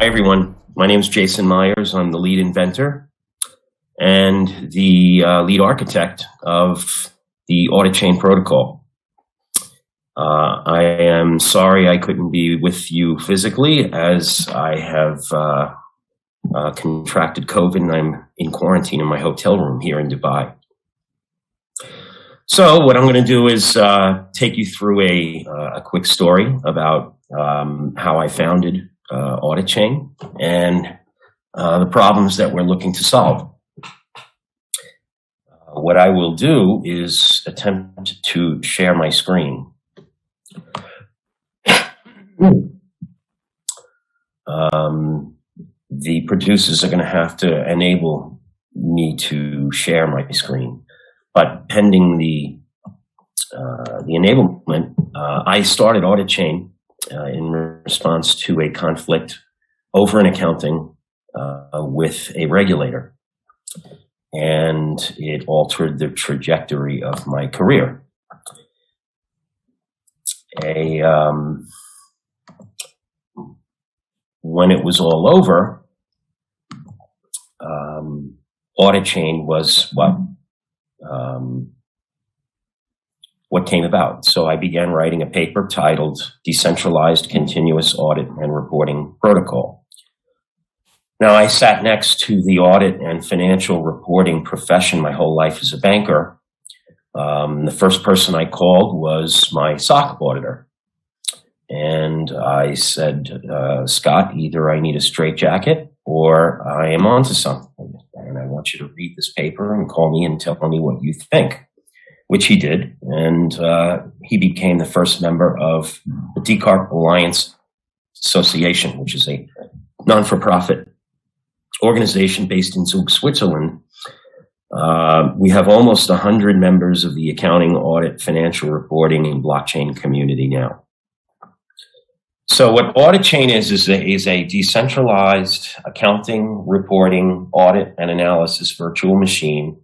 Hi, everyone. My name is Jason Myers. I'm the lead inventor and the lead architect of the AuditChain protocol. I am sorry I couldn't be with you physically, as I have contracted COVID and I'm in quarantine in my hotel room here in Dubai. So what I'm going to do is take you through a quick story about how I founded AuditChain and the problems that we're looking to solve. What I will do is attempt to share my screen. The producers are going to have to enable me to share my screen, but pending the enablement, I started AuditChain in response to a conflict over an accounting with a regulator, and it altered the trajectory of my career. When it was all over, AuditChain was what came about. So I began writing a paper titled Decentralized Continuous Audit and Reporting Protocol. Now, I sat next to the audit and financial reporting profession my whole life as a banker. The first person I called was my SOC auditor. And I said, Scott, either I need a straitjacket or I am onto something. And I want you to read this paper and call me and tell me what you think, which he did. And he became the first member of the Dcarp Alliance Association, which is a non-for-profit organization based in Zug, Switzerland. We have almost 100 members of the accounting, audit, financial reporting, and blockchain community now. So what AuditChain is a decentralized accounting, reporting, audit, and analysis virtual machine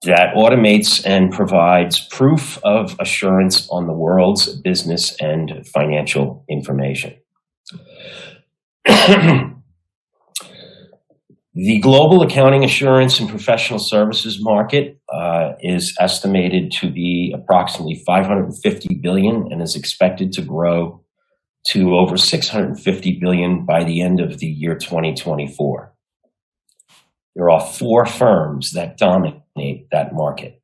that automates and provides proof of assurance on the world's business and financial information. The global accounting assurance and professional services market is estimated to be approximately $550 billion and is expected to grow to over $650 billion by the end of the year 2024. There are 4 firms that dominate that market,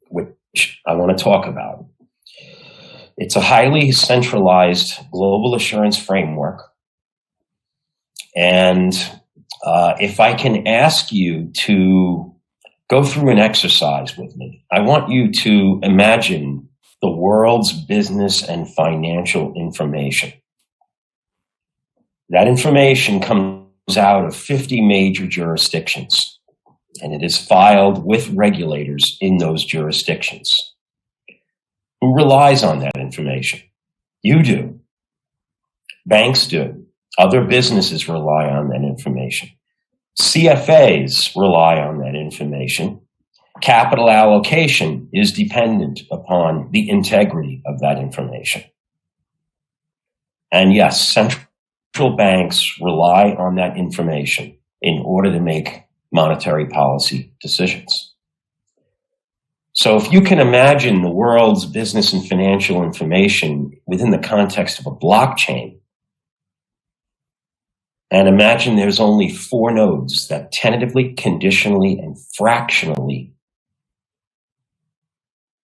which I want to talk about. It's a highly centralized global assurance framework. And if I can ask you to go through an exercise with me, I want you to imagine the world's business and financial information. That information comes out of 50 major jurisdictions, and it is filed with regulators in those jurisdictions. Who relies on that information? You do. Banks do. Other businesses rely on that information. CFAs rely on that information. Capital allocation is dependent upon the integrity of that information. And yes, central banks rely on that information in order to make monetary policy decisions. So if you can imagine the world's business and financial information within the context of a blockchain, and imagine there's only 4 nodes that tentatively, conditionally, and fractionally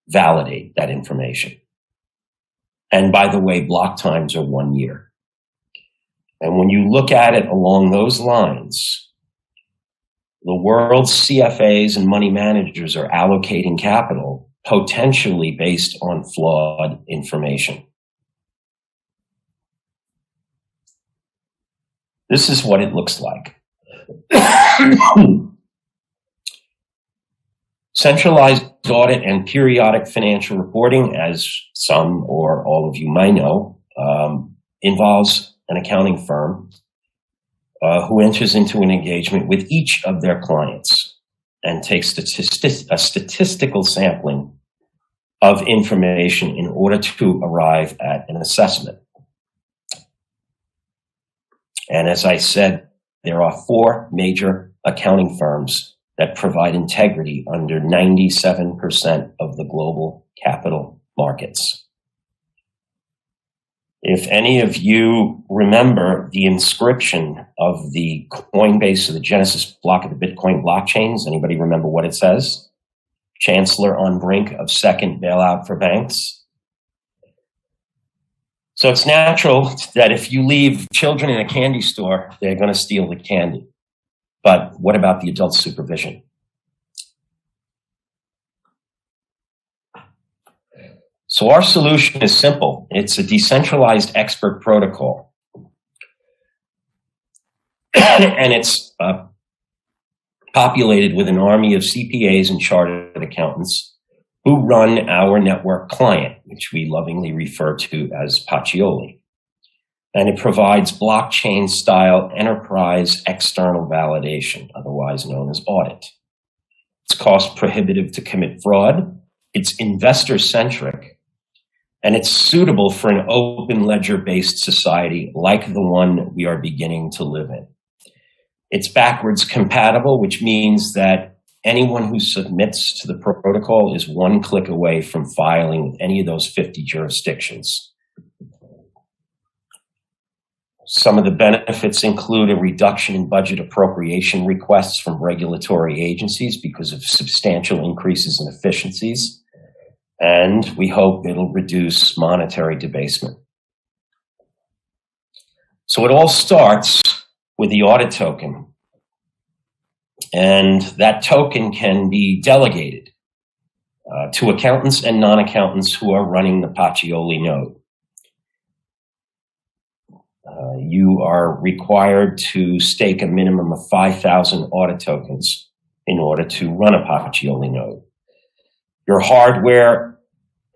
validate that information. And by the way, block times are 1 year. And when you look at it along those lines, the world's CFAs and money managers are allocating capital potentially based on flawed information. This is what it looks like. Centralized audit and periodic financial reporting, as some or all of you might know, involves an accounting firm who enters into an engagement with each of their clients and takes a statistical sampling of information in order to arrive at an assessment. And as I said, there are 4 major accounting firms that provide integrity under 97% of the global capital markets. If any of you remember the inscription of the Coinbase, or the Genesis block of the Bitcoin blockchains, anybody remember what it says? Chancellor on brink of second bailout for banks. So it's natural that if you leave children in a candy store, they're going to steal the candy. But what about the adult supervision? So our solution is simple. It's a decentralized expert protocol. And it's populated with an army of CPAs and chartered accountants who run our network client, which we lovingly refer to as Pacioli. And it provides blockchain-style enterprise external validation, otherwise known as audit. It's cost prohibitive to commit fraud. It's investor-centric. And it's suitable for an open ledger-based society like the one we are beginning to live in. It's backwards compatible, which means that anyone who submits to the protocol is 1 click away from filing with any of those 50 jurisdictions. Some of the benefits include a reduction in budget appropriation requests from regulatory agencies because of substantial increases in efficiencies. And we hope it'll reduce monetary debasement. So it all starts with the audit token. And that token can be delegated to accountants and non-accountants who are running the Pacioli node. You are required to stake a minimum of 5,000 audit tokens in order to run a Pacioli node. Your hardware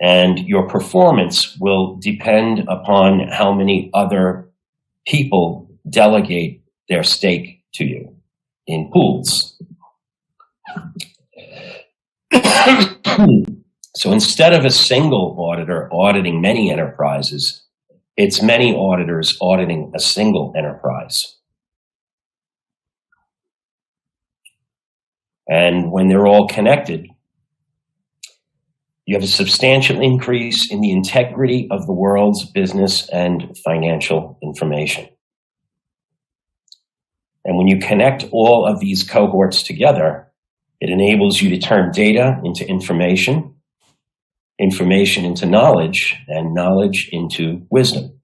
and your performance will depend upon how many other people delegate their stake to you in pools. So instead of a single auditor auditing many enterprises, it's many auditors auditing a single enterprise. And when they're all connected, you have a substantial increase in the integrity of the world's business and financial information. And when you connect all of these cohorts together, it enables you to turn data into information, information into knowledge, and knowledge into wisdom.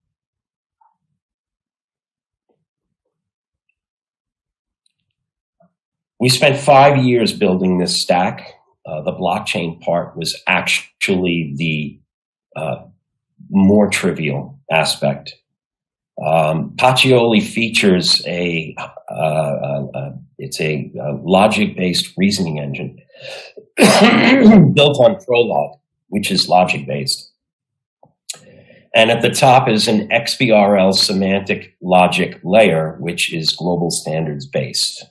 We spent 5 years building this stack. The blockchain part was actually the more trivial aspect. Pacioli features it's a logic-based reasoning engine built on Prolog, which is logic-based. And at the top is an XBRL semantic logic layer, which is global standards-based.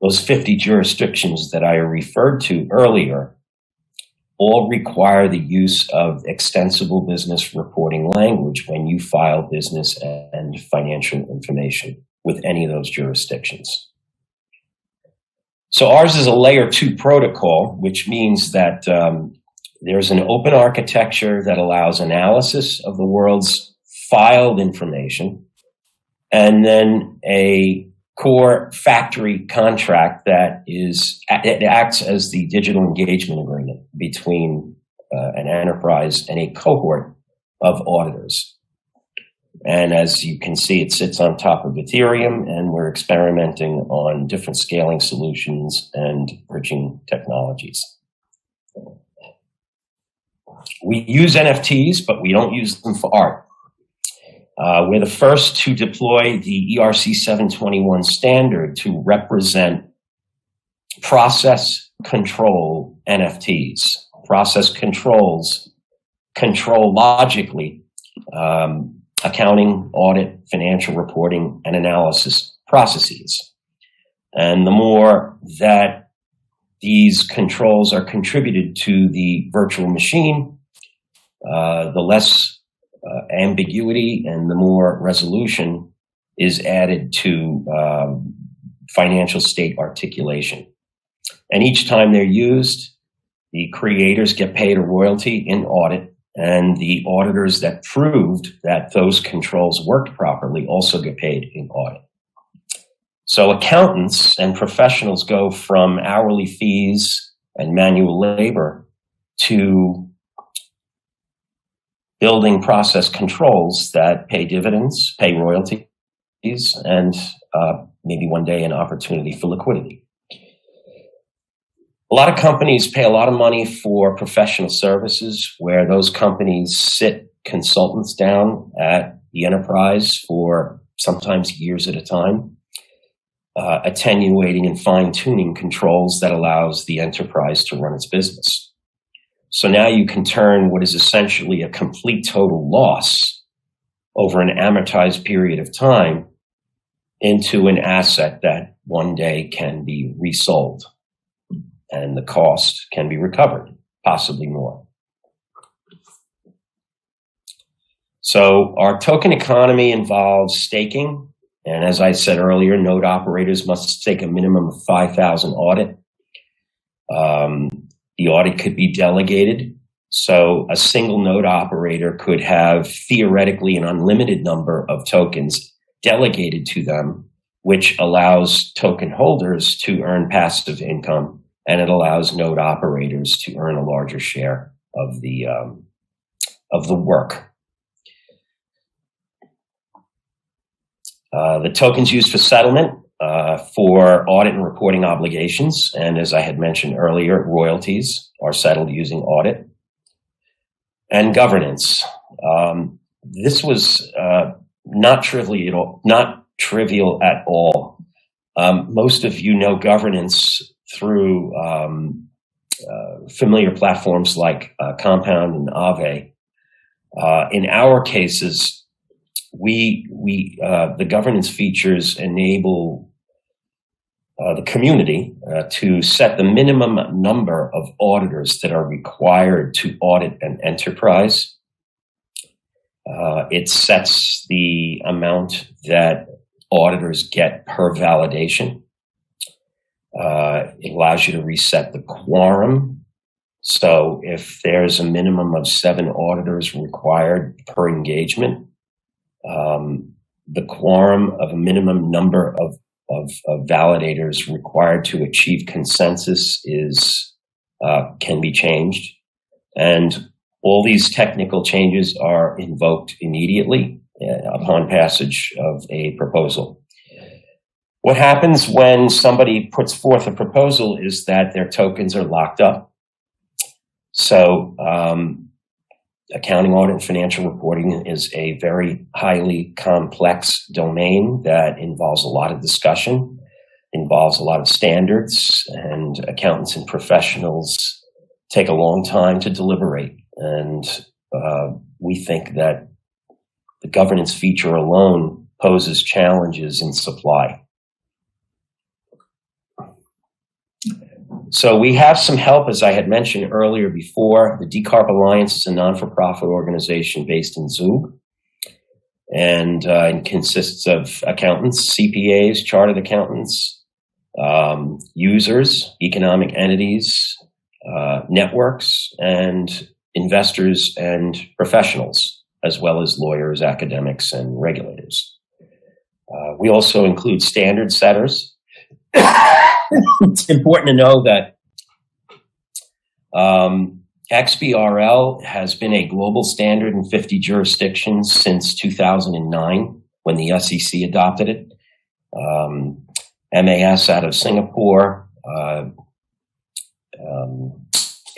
Those 50 jurisdictions that I referred to earlier all require the use of extensible business reporting language when you file business and financial information with any of those jurisdictions. So ours is a layer 2 protocol, which means that there's an open architecture that allows analysis of the world's filed information, and then a core factory contract that it acts as the digital engagement agreement between an enterprise and a cohort of auditors. And as you can see, it sits on top of Ethereum, and we're experimenting on different scaling solutions and bridging technologies. We use NFTs, but we don't use them for art. We're the first to deploy the ERC 721 standard to represent process control NFTs. Process controls control logically accounting, audit, financial reporting, and analysis processes. And the more that these controls are contributed to the virtual machine, the less ambiguity and the more resolution is added to financial state articulation. And each time they're used, the creators get paid a royalty in audit, and the auditors that proved that those controls worked properly also get paid in audit. So accountants and professionals go from hourly fees and manual labor to building process controls that pay dividends, pay royalties, and maybe one day an opportunity for liquidity. A lot of companies pay a lot of money for professional services, where those companies sit consultants down at the enterprise for sometimes years at a time, attenuating and fine-tuning controls that allows the enterprise to run its business. So now you can turn what is essentially a complete total loss over an amortized period of time into an asset that one day can be resold, and the cost can be recovered, possibly more. So our token economy involves staking. And as I said earlier, node operators must stake a minimum of 5,000 audit. The audit could be delegated. So a single node operator could have theoretically an unlimited number of tokens delegated to them, which allows token holders to earn passive income, and it allows node operators to earn a larger share of the work. The tokens used for settlement for audit and reporting obligations, and as I had mentioned earlier, royalties are settled using audit. And governance. This was not trivial at all. Most of you know governance through familiar platforms like Compound and Aave. In our cases, the governance features enable the community to set the minimum number of auditors that are required to audit an enterprise. It sets the amount that auditors get per validation. It allows you to reset the quorum. So if there's a minimum of 7 auditors required per engagement, the quorum of a minimum number of validators required to achieve consensus can be changed. And all these technical changes are invoked immediately upon passage of a proposal. What happens when somebody puts forth a proposal is that their tokens are locked up. So accounting, audit, and financial reporting is a very highly complex domain that involves a lot of discussion, involves a lot of standards, and accountants and professionals take a long time to deliberate. And we think that the governance feature alone poses challenges in supply. So we have some help, as I had mentioned earlier before. The Dcarp Alliance is a non-for-profit organization based in Zug, and it consists of accountants, CPAs, chartered accountants, users, economic entities, networks, and investors and professionals, as well as lawyers, academics, and regulators. We also include standard setters. It's important to know that XBRL has been a global standard in 50 jurisdictions since 2009, when the SEC adopted it. MAS out of Singapore,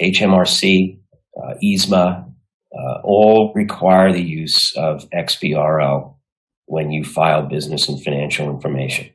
HMRC, ISMA, all require the use of XBRL when you file business and financial information.